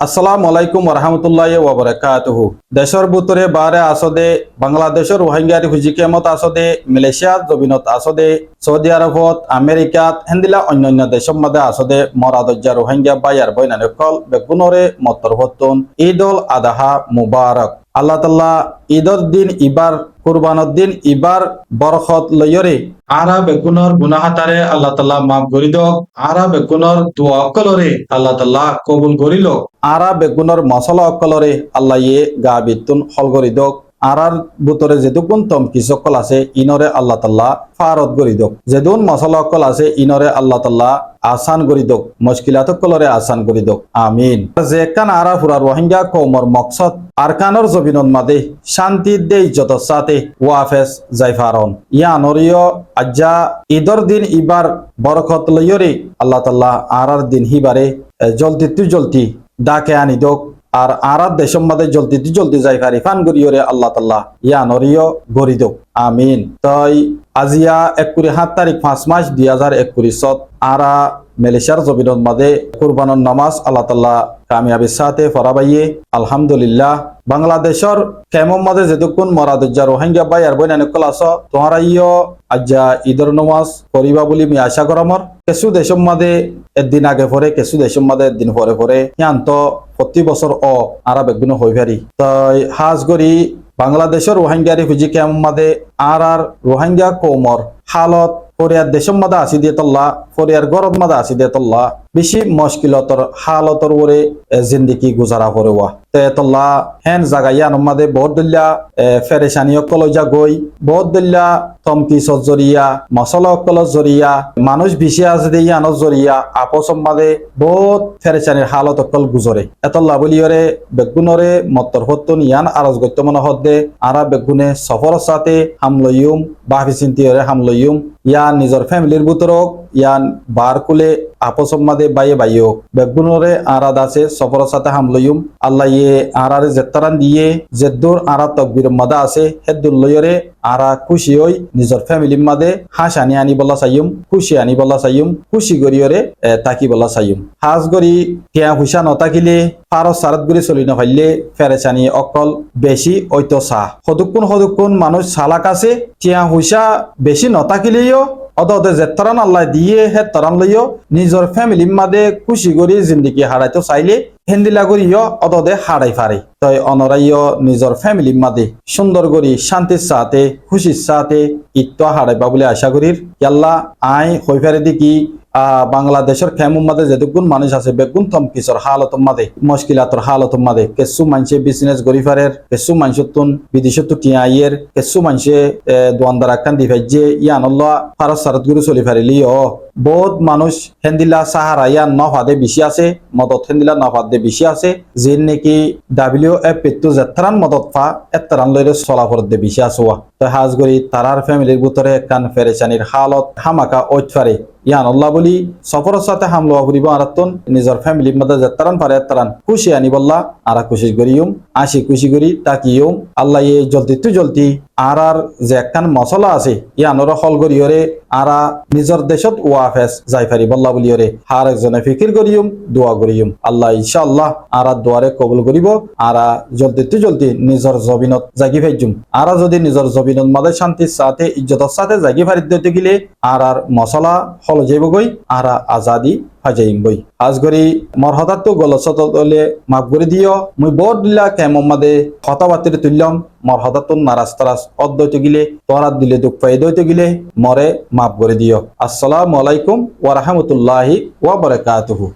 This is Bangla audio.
আসসালামু আলাইকুম ওরহামতুল্লাহি ওয়াবারাকাতুহু। দেশের ভিতরে বারে আসদে বাংলাদেশের রোহিঙ্গার হুজি কেমত আসদে মালয়েশিয়াত জবিনত আসদে সৌদি আরবত আমেরিকাত হেন্দিলা অন্যান্য দেশের মধ্যে আসদে মরাদজ্জা রোহিঙ্গা বাইয়ার বইনানকল বেগুনরে মতরবতুন ঈদুল আদাহা মুবারক। আল্লাহ তাআলা ঈদর দিন ইবার কুরবানোর দিন ইবার বরকত লয়রে আরা বেগুনর গুনাহাতারে আল্লাহ তাআলা মাফ করি দক। আরা বেগুনর দোয়া অকলরে আল্লাহ তাআলা কবুল করিল। আরা বেগুনর মশলা অকলরে আল্লাহ ইয়ে গা বিতুন হল করি দক। আরার ভিতরে যেটুকুন তমকি সকল আছে ইনরে আল্লাহ তাআলা ফারত করি দক। যেদুন মশলা অকল আছে ইনরে আল্লাহ তাআলা আসান করি দক। মুশকিলাত অকলরে আসান করি দক। আমিন। যে কান আরা ফুরা রোহিঙ্গা কওমর মকসদ আরকানর জবিনত মাদে শান্তি দে ইজ্জতর সাথে ওয়াফেস জাইফারন ইয়ানরিয় আজ্জা ঈদর দিন ইবার বরকত লয়রে আল্লাহ তাআলা আরার দিন হিবারে জলদি ডাকে আনি দক। আর আরাত দেশের মধ্যে জলদি যাই পারি ফান গরিয়রে আল্লাহ তাআলা ইয়ানরিয় গরি দক। আমিন। তাই আজিয়া 7 তারিখ 5 মাস 2021 আরা মালয়েশিয়ার জবিনত মাদে কুরবানোর নামাজ আল্লাহ তাআলা কামিয়াবির সাথে ফরাবাইয়ে আলহামদুলিল্লাহ। বাংলাদেশের কেমন মাদে যেটুকুন মরাদজ্জা রোহিঙ্গা বাই আর বইন অনেকল আস তোমরা ইয় আজ্জা ঈদর নামাজ করিবা বলি আমি আশা করমর। কিছু দেশের মাদে একদিন আগে পরে কিছু দেশের মাদে একদিন পরে সিয়ান্ত প্রতি বছর আরা বেগুন হয়ে পারি। তাই হাজ করি বাংলাদেশের রোহিঙ্গারি হুজি কেমন মাদে আর রোহিঙ্গা কৌমর হালত ফরিয়ার দেশের মাদে আসি দিয়ে তল্লা ফরিয়ার গরত মাদে আসি দিয়ে তল্লা বেশি মুশকিলতর হালতর ওরে জিন্দিগি গুজারা করেওয়া তে তল্লা হেন জাগাইয়া নমাদে বহুত দল্লা ফেরেশানি অকলজা গই বহুত দল্লা তমকি সজরিয়া মশলা অকল জরিয়া মানুষ বেশি আছে দিয়ে আনর জরিয়া আপসম মাদে বহুত ফেরেশানির হালত অকল গুজরে এতল্লা বলিয়রে বেগুনরে মত্তর হত্তন ইয়ান আরজ গত্য মনে হদ্দে আরা বেগুনে সফর সাথে হামলয়ুম বাহি চিন্তিয়রে হামলয়ুম ইয়ান নিজর ফ্যামিলির ভিতরক ইয়ান বার কুলে আপসম মাদে বাইয়ে বেগুনরে আরাদ আছে সফর সাথে হামলয়ুম আল্লাহ ইয়ে আরারে জেত্তারান দিয়ে জেদ্দুর আরা তকবির মাদা আছে হেদ্দুল লয়রে আরা খুশি হই নিজর ফ্যামিলির মাদে হাস আনি বলা চাইম খুশি আনি বলা চাইম খুশি গরিয়রে তাকি বলা চাইম হাজ গরি টিয়া হুসা নতাকিলে পারো সারাত গুলি চলি নফাইলে ফেরেচানি অকল বেশি ঐত চাহ সদুকুন মানুষ সালাক আছে টিয়া হুসা বেশি নতাকিলেও অদতে যে তরান আল্লাহ দিয়ে হে তরান লইও নিজর ফ্যামিলির মাদে খুশি করি জিন্দিগি হারাইতে চাইলে হেন্দিলা করিও অদতে হারাই পারে। তাই অনরাইও নিজর ফ্যামিলির মাদে সুন্দর করি শান্তির সাথে খুশির সাথে ইত্য হারাইবা বলে আশা করি। ইয়াল্লা আই হই পারে দেখি বাংলাদেশের খেমুর মাদে যেটুকুন মানুষ আছে বেগুন তমকিসর হালতর মাদে মুশকিলাতর হালতর মাদে কিছু মানুষে বিজনেস করি পারের কিছু মানুষতুন বিদেশত টিয়া আইয়ের কিছু মানুষে দোয়ানদার আকান দি ভাইজে ইয়ানল্লাহ ফারস সারত গুরু চলি পারিলি বহুত মানুষ হেন্দিলা সাহারা ইয়ান নফাদে বেশি আছে মদত হেন্দিলা নফাদে বেশি আছে যে নাকি WF পেট্টু যাত্রান মদত ফা এত্তারান লইরে চলাফর দে বেশি আছে তো হাজ করি তারার ফ্যামিলির ভিতরে কান ফেরেচানির হালত হামাকা ওইট ফারে ইয়ান আল্লাহ বলি সফরের সাথে হামলা করিব আরাতন নিজর ফ্যামিলির মধ্যে যাত্রান পারে এত্তারান খুশি আনি বললা আরা খুশি করিম আসি খুশি করি তাকিয়ম আল্লাহ ইয়ে জলদি আর যে একখান মশলা আছে ইয়ানর হল করিয়রে আরা নিজর দেশত ওয়াফেস যাই পারি বল্লা বলিয়রে হার একজনে ফিকির করিম দোয়া করিম আল্লাহ ইনশাআল্লাহ আরা দোয়ারে কবুল করিব। আরা জলদি নিজর জবিনত জাগি ফাইজুম আরা যদি নিজর জবিনত মাদে শান্তির সাথে ইজ্জতর সাথে জাগি ফারিদ দিতে গেলে আর মশলা হল যাইব গই আরা আজাদি হাজাইম বই আজ করি মর হঠাৎ তো গলসত মাফ করে দিও মুই বহুত দিলা কেমন মাদে হতাবাতির তুললাম মর হঠাৎ তো নারাজ তারাজ অদ্বৈতে গিলে তোরাত দিলে দুঃখ পাই দইতে গিলে মরে মাফ করে দিও। আসসালামু আলাইকুম ওয়া রাহমাতুল্লাহি ওয়া বারাকাতুহু।